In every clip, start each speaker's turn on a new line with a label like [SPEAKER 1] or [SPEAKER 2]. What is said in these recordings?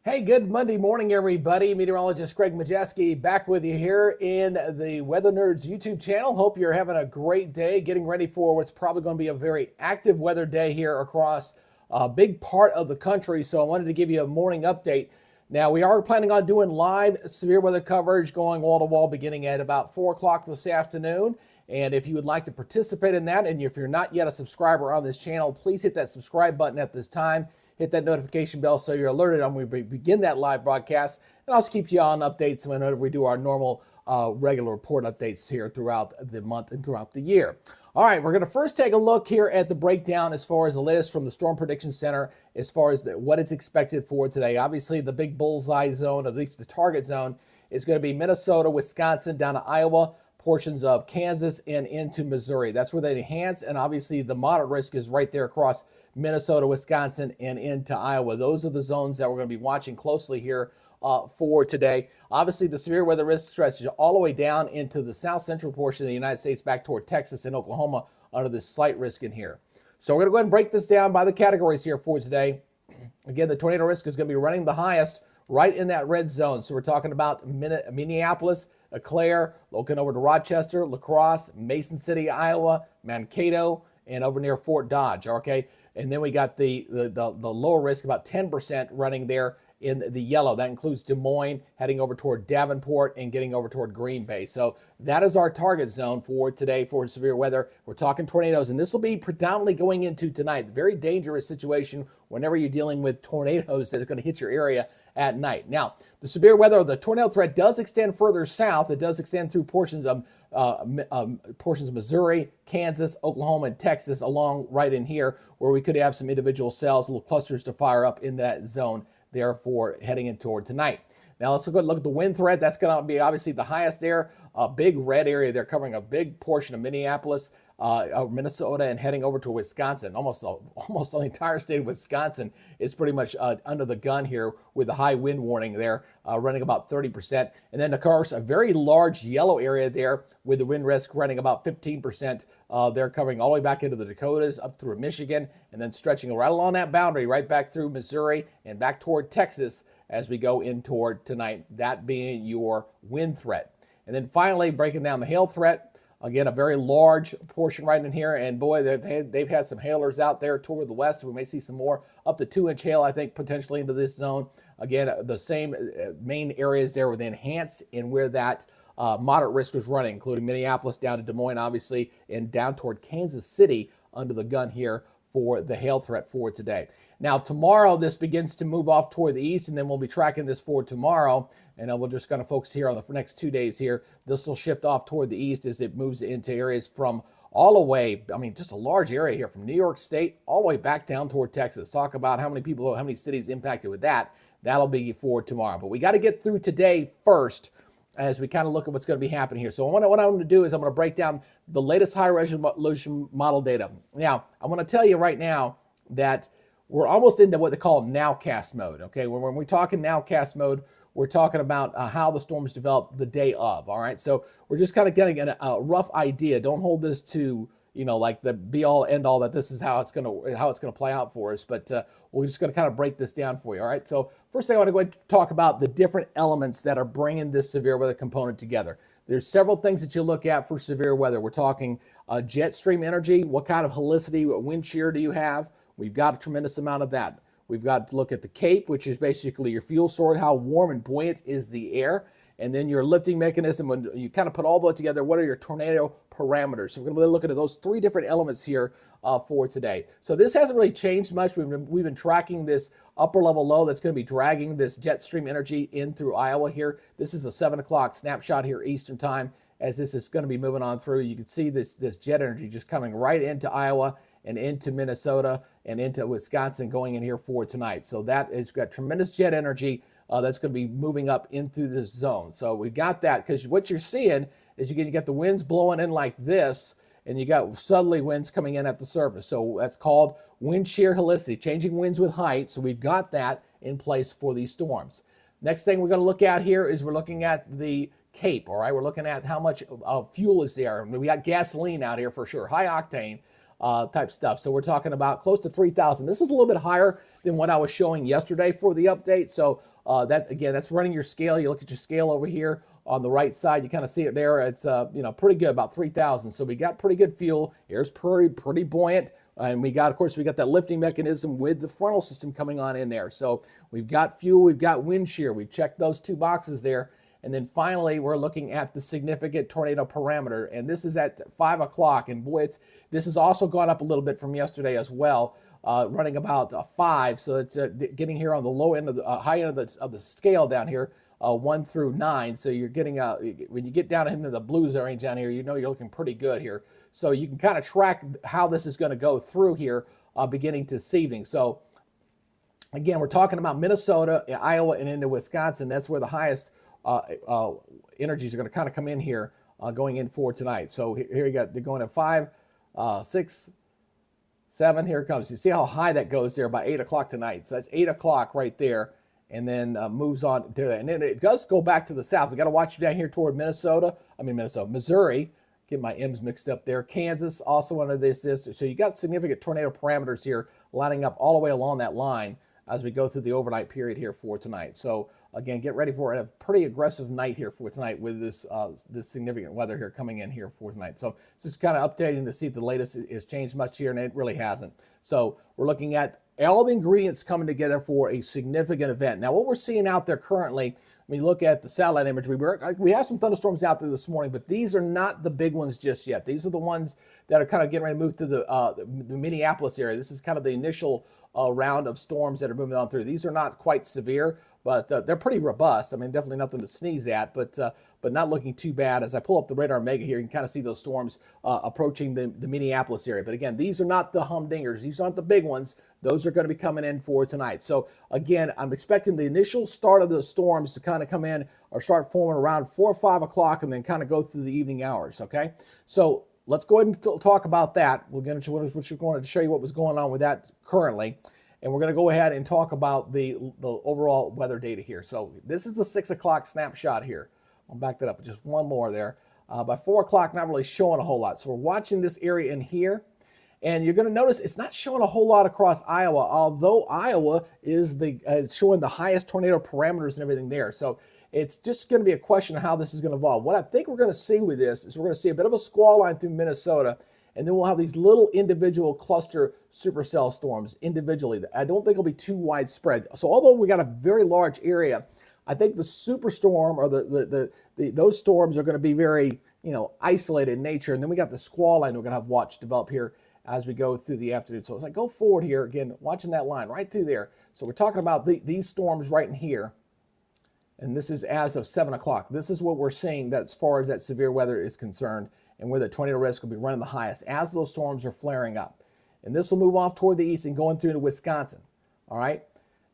[SPEAKER 1] Hey, good Monday morning, everybody. Meteorologist Greg Majeski back with you here in the Weather Nerds YouTube channel. Hope you're having a great day, getting ready for what's probably going to be a very active weather day here across a big part of the country. So I wanted to give you a morning update. Now, we are planning on doing live severe weather coverage going wall to wall beginning at about 4 o'clock this afternoon. And if you would like to participate in that, and if you're not yet a subscriber on this channel, please hit that subscribe button at this time. Hit that notification bell so you're alerted on when we begin that live broadcast. And also keep you on updates whenever we do our normal regular report updates here throughout the month and throughout the year. All right, we're going to first take a look here at the breakdown as far as the latest from the Storm Prediction Center as far as what is expected for today. Obviously, the big bullseye zone, at least the target zone, is going to be Minnesota, Wisconsin, down to Iowa, portions of Kansas, and into Missouri. That's where they enhance, and obviously the moderate risk is right there across Minnesota, Wisconsin, and into Iowa. Those are the zones that we're going to be watching closely here for today. Obviously, the severe weather risk stretches all the way down into the south central portion of the United States back toward Texas and Oklahoma under this slight risk in here. So we're going to go ahead and break this down by the categories here for today. Again, the tornado risk is going to be running the highest right in that red zone. So we're talking about Minneapolis, Eau Claire, looking over to Rochester, La Crosse, Mason City, Iowa, Mankato, and over near Fort Dodge, okay? And then we got the lower risk, about 10% running there in the yellow. That includes Des Moines, heading over toward Davenport and getting over toward Green Bay. So that is our target zone for today for severe weather. We're talking tornadoes, and this will be predominantly going into tonight. Very dangerous situation whenever you're dealing with tornadoes that are going to hit your area at night. Now, the severe weather, the tornado threat does extend further south. It does extend through portions of Missouri, Kansas, Oklahoma, and Texas, along right in here, where we could have some individual cells, little clusters to fire up in that zone, therefore heading in toward tonight. Now let's go look at the wind threat. That's going to be obviously the highest there. A big red area there covering a big portion of Minneapolis, Minnesota, and heading over to Wisconsin. Almost the entire state of Wisconsin is pretty much under the gun here with the high wind warning there, running about 30%. And then, of course, a very large yellow area there with the wind risk running about 15%. They're covering all the way back into the Dakotas, up through Michigan, and then stretching right along that boundary, right back through Missouri and back toward Texas as we go in toward tonight, that being your wind threat. And then finally, breaking down the hail threat. Again, a very large portion right in here, and boy, they've had some hailers out there toward the west. We may see some more, up to 2-inch hail, I think, potentially into this zone. Again, the same main areas there with enhanced and where that moderate risk was running, including Minneapolis down to Des Moines, obviously, and down toward Kansas City under the gun here for the hail threat for today. Now, tomorrow, this begins to move off toward the east, and then we'll be tracking this for tomorrow. And we're just going to focus here on the next 2 days here. This will shift off toward the east as it moves into areas from all the way, I mean, just a large area here from New York State all the way back down toward Texas. Talk about how many people, how many cities impacted with that. That'll be for tomorrow. But we got to get through today first as we kind of look at what's going to be happening here. So what I'm going to do is I'm going to break down the latest high resolution model data. Now, I'm going to tell you right now that we're almost into what they call nowcast mode, okay? When we're talking nowcast mode, we're talking about how the storms develop the day of, all right? So we're just kind of getting a rough idea. Don't hold this to, like the be-all, end-all that this is how it's going to play out for us, but we're just going to kind of break this down for you, all right? So first thing I want to go ahead and talk about the different elements that are bringing this severe weather component together. There's several things that you look at for severe weather. We're talking jet stream energy. What kind of helicity, wind shear do you have? We've got a tremendous amount of that. We've got to look at the CAPE, which is basically your fuel source, how warm and buoyant is the air, and then your lifting mechanism. When you kind of put all that together, what are your tornado parameters? So we're going to be looking at those 3 different elements here for today. So this hasn't really changed much. We've been tracking this upper level low that's going to be dragging this jet stream energy in through Iowa here. This is a 7 o'clock snapshot here Eastern time as this is going to be moving on through. You can see this jet energy just coming right into Iowa and into Minnesota and into Wisconsin going in here for tonight. So that has got tremendous jet energy that's going to be moving up into this zone. So we got that because what you're seeing is you get the winds blowing in like this, and you got southerly winds coming in at the surface. So that's called wind shear helicity, changing winds with height. So we've got that in place for these storms. Next thing we're going to look at here is we're looking at the CAPE, all right? We're looking at how much fuel is there. We got gasoline out here for sure, high octane. type stuff. So we're talking about close to 3,000. This is a little bit higher than what I was showing yesterday for the update. So that again, that's running your scale. You look at your scale over here on the right side, you kind of see it there. It's pretty good, about 3,000. So we got pretty good fuel. Air's pretty buoyant. And we got, of course, we got that lifting mechanism with the frontal system coming on in there. So we've got fuel, we've got wind shear. We've checked those two boxes there. And then finally, we're looking at the significant tornado parameter. And this is at 5 o'clock. And boy, this has also gone up a little bit from yesterday as well, running about 5. So it's getting here on the low end of the high end of the scale down here, 1 through 9. So you're getting, when you get down into the blues range down here, you know you're looking pretty good here. So you can kind of track how this is going to go through here beginning to this evening. So again, we're talking about Minnesota, Iowa, and into Wisconsin. That's where the highest energies are going to kind of come in here going in for tonight. So here you got, they're going at 5, 6, 7. Here it comes. You see how high that goes there by 8 o'clock tonight. So that's 8 o'clock right there. And then moves on to that. And then it does go back to the south. We got to watch down here toward Missouri. Get my M's mixed up there. Kansas, also under this. So you got significant tornado parameters here lining up all the way along that line as we go through the overnight period here for tonight. So again, get ready for a pretty aggressive night here for tonight with this this significant weather here coming in here for tonight. So just kind of updating to see if the latest is changed much here, and it really hasn't. So we're looking at all the ingredients coming together for a significant event. Now, what we're seeing out there currently, when you look at the satellite imagery, we have some thunderstorms out there this morning, but these are not the big ones just yet. These are the ones that are kind of getting ready to move to the Minneapolis area. This is kind of the initial round of storms that are moving on through. These are not quite severe, but they're pretty robust. I mean, definitely nothing to sneeze at, but not looking too bad. As I pull up the radar mega here, you can kind of see those storms approaching the Minneapolis area. But again, these are not the humdingers. These aren't the big ones. Those are going to be coming in for tonight. So again, I'm expecting the initial start of the storms to kind of come in or start forming around 4 or 5 o'clock and then kind of go through the evening hours, okay? So let's go ahead and talk about that. We're going to show you what was going on with that currently. And we're going to go ahead and talk about the overall weather data here. So this is the 6 o'clock snapshot here. I'll back that up just one more there. By 4 o'clock, not really showing a whole lot. So we're watching this area in here. And you're going to notice it's not showing a whole lot across Iowa, although Iowa is showing the highest tornado parameters and everything there. So it's just going to be a question of how this is going to evolve. What I think we're going to see with this is we're going to see a bit of a squall line through Minnesota, and then we'll have these little individual cluster supercell storms individually. I don't think it'll be too widespread. So although we got a very large area, I think the superstorm or those storms are going to be very isolated in nature. And then we got the squall line we're going to have watch develop here as we go through the afternoon. So as I go forward here, again, watching that line right through there. So we're talking about these storms right in here. And this is as of 7 o'clock. This is what we're seeing that as far as that severe weather is concerned and where the tornado risk will be running the highest as those storms are flaring up. And this will move off toward the east and going through to Wisconsin. All right.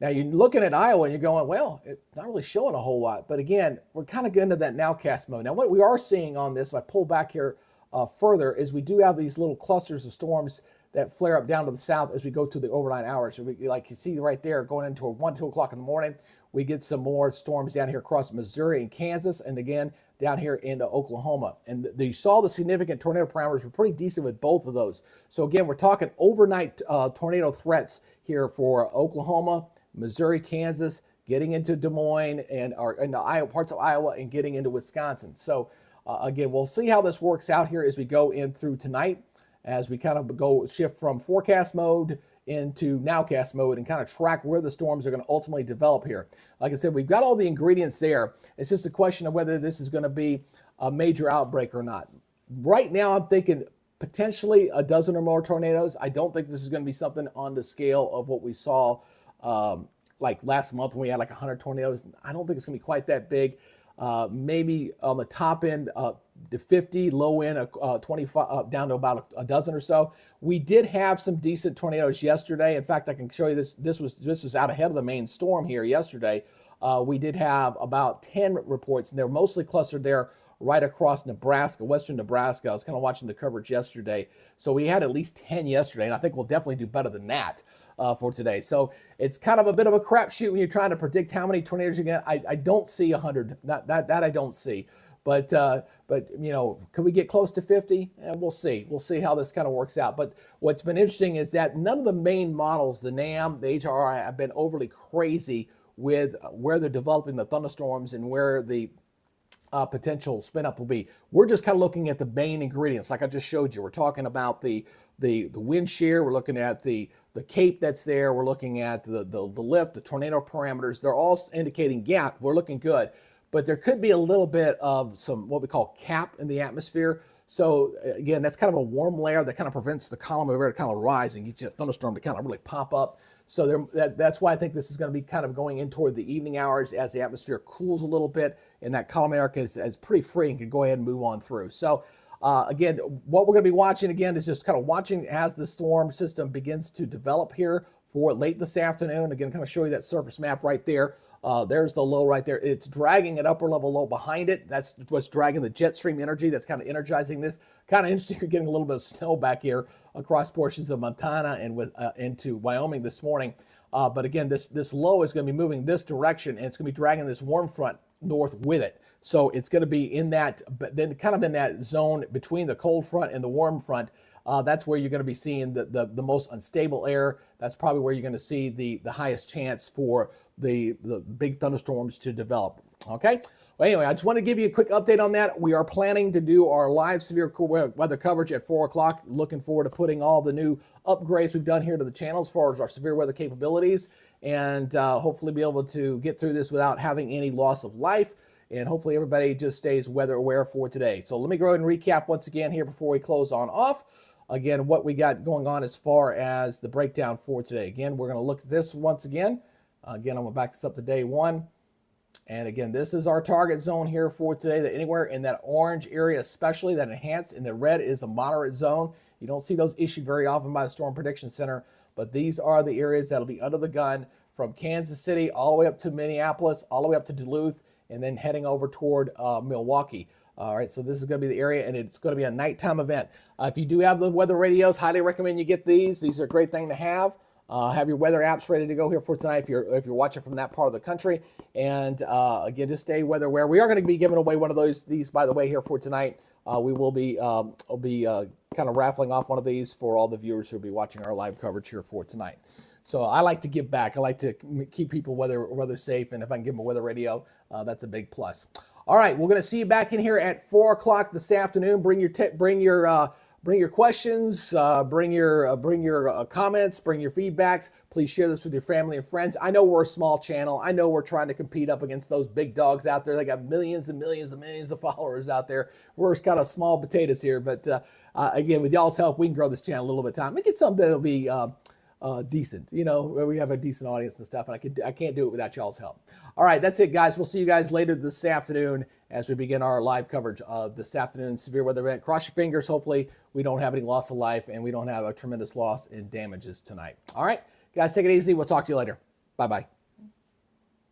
[SPEAKER 1] Now you're looking at Iowa and you're going, well, it's not really showing a whole lot. But again, we're kind of getting into that nowcast mode. Now what we are seeing on this, if I pull back here further, is we do have these little clusters of storms that flare up down to the south as we go to the overnight hours. So we, like you see right there, going into 1, 2 o'clock in the morning, we get some more storms down here across Missouri and Kansas, and again, down here into Oklahoma. And you saw the significant tornado parameters were pretty decent with both of those. So again, we're talking overnight tornado threats here for Oklahoma, Missouri, Kansas, getting into Des Moines and into Iowa, parts of Iowa, and getting into Wisconsin. So again, we'll see how this works out here as we go in through tonight, as we kind of go shift from forecast mode into nowcast mode and kind of track where the storms are going to ultimately develop here. Like I said, we've got all the ingredients there. It's just a question of whether this is going to be a major outbreak or not. Right now, I'm thinking potentially a dozen or more tornadoes. I don't think this is going to be something on the scale of what we saw like last month when we had like 100 tornadoes. I don't think it's going to be quite that big. Maybe on the top end, to 50, low end, 25, down to about a dozen or so. We did have some decent tornadoes yesterday. In fact, I can show you this. This was out ahead of the main storm here yesterday. We did have about 10 reports, and they're mostly clustered there right across Nebraska, western Nebraska. I was kind of watching the coverage yesterday. So we had at least 10 yesterday, and I think we'll definitely do better than that for today. So it's kind of a bit of a crapshoot when you're trying to predict how many tornadoes you get. I don't see 100. That I don't see. But could we get close to 50? We'll see. We'll see how this kind of works out. But what's been interesting is that none of the main models, the NAM, the HRR, have been overly crazy with where they're developing the thunderstorms and where the potential spin up will be. We're just kind of looking at the main ingredients, like I just showed you. We're talking about the wind shear. We're looking at the cape that's there. We're looking at the lift, the tornado parameters. They're all indicating, yeah, we're looking good. But there could be a little bit of some what we call cap in the atmosphere. So again, that's kind of a warm layer that kind of prevents the column of air to kind of rise and get you a thunderstorm to kind of really pop up. So that's why I think this is going to be kind of going in toward the evening hours as the atmosphere cools a little bit, and that column of air is pretty free and can go ahead and move on through. So again, what we're going to be watching again is just kind of watching as the storm system begins to develop here for late this afternoon. Again, kind of show you that surface map right there. There's the low right there. It's dragging an upper level low behind it. That's what's dragging the jet stream energy. That's kind of energizing this. Kind of interesting. You're getting a little bit of snow back here across portions of Montana and into Wyoming this morning. But again, this low is going to be moving this direction, and it's going to be dragging this warm front north with it. So it's going to be in that, but then kind of in that zone between the cold front and the warm front. That's where you're going to be seeing the most unstable air. That's probably where you're going to see the highest chance for the big thunderstorms to develop. Okay. Well, anyway, I just want to give you a quick update on that. We are planning to do our live severe weather coverage at 4 o'clock. Looking forward to putting all the new upgrades we've done here to the channel as far as our severe weather capabilities, and hopefully be able to get through this without having any loss of life. And hopefully everybody just stays weather aware for today. So let me go ahead and recap once again here before we close on off. Again, what we got going on as far as the breakdown for today. Again, we're going to look at this once again. Again, I'm going to back this up to day one. And again, this is our target zone here for today, that anywhere in that orange area, especially that enhanced, and the red is a moderate zone. You don't see those issued very often by the Storm Prediction Center, but these are the areas that'll be under the gun from Kansas City all the way up to Minneapolis, all the way up to Duluth, and then heading over toward Milwaukee. All right, so this is going to be the area, and it's going to be a nighttime event. If you do have the weather radios, highly recommend you get these. These are a great thing to have. Have your weather apps ready to go here for tonight if you're watching from that part of the country. And again, just stay weather aware. We are going to be giving away one of these, by the way, here for tonight. We will be kind of raffling off one of these for all the viewers who will be watching our live coverage here for tonight. So I like to give back. I like to keep people weather safe, and if I can give them a weather radio, that's a big plus. All right, we're going to see you back in here at 4 o'clock this afternoon. Bring your questions, bring your comments, bring your feedbacks. Please share this with your family and friends. I know we're a small channel. I know we're trying to compete up against those big dogs out there. They got millions and millions and millions of followers out there. We're kind of small potatoes here, but again, with y'all's help, we can grow this channel a little bit of time. Make it something that'll be decent, where we have a decent audience and stuff, and I can't do it without y'all's help. All right, that's it, guys. We'll see you guys later this afternoon as we begin our live coverage of this afternoon's severe weather event. Cross your fingers. Hopefully we don't have any loss of life and we don't have a tremendous loss in damages tonight. All right, guys, take it easy. We'll talk to you later. Bye-bye.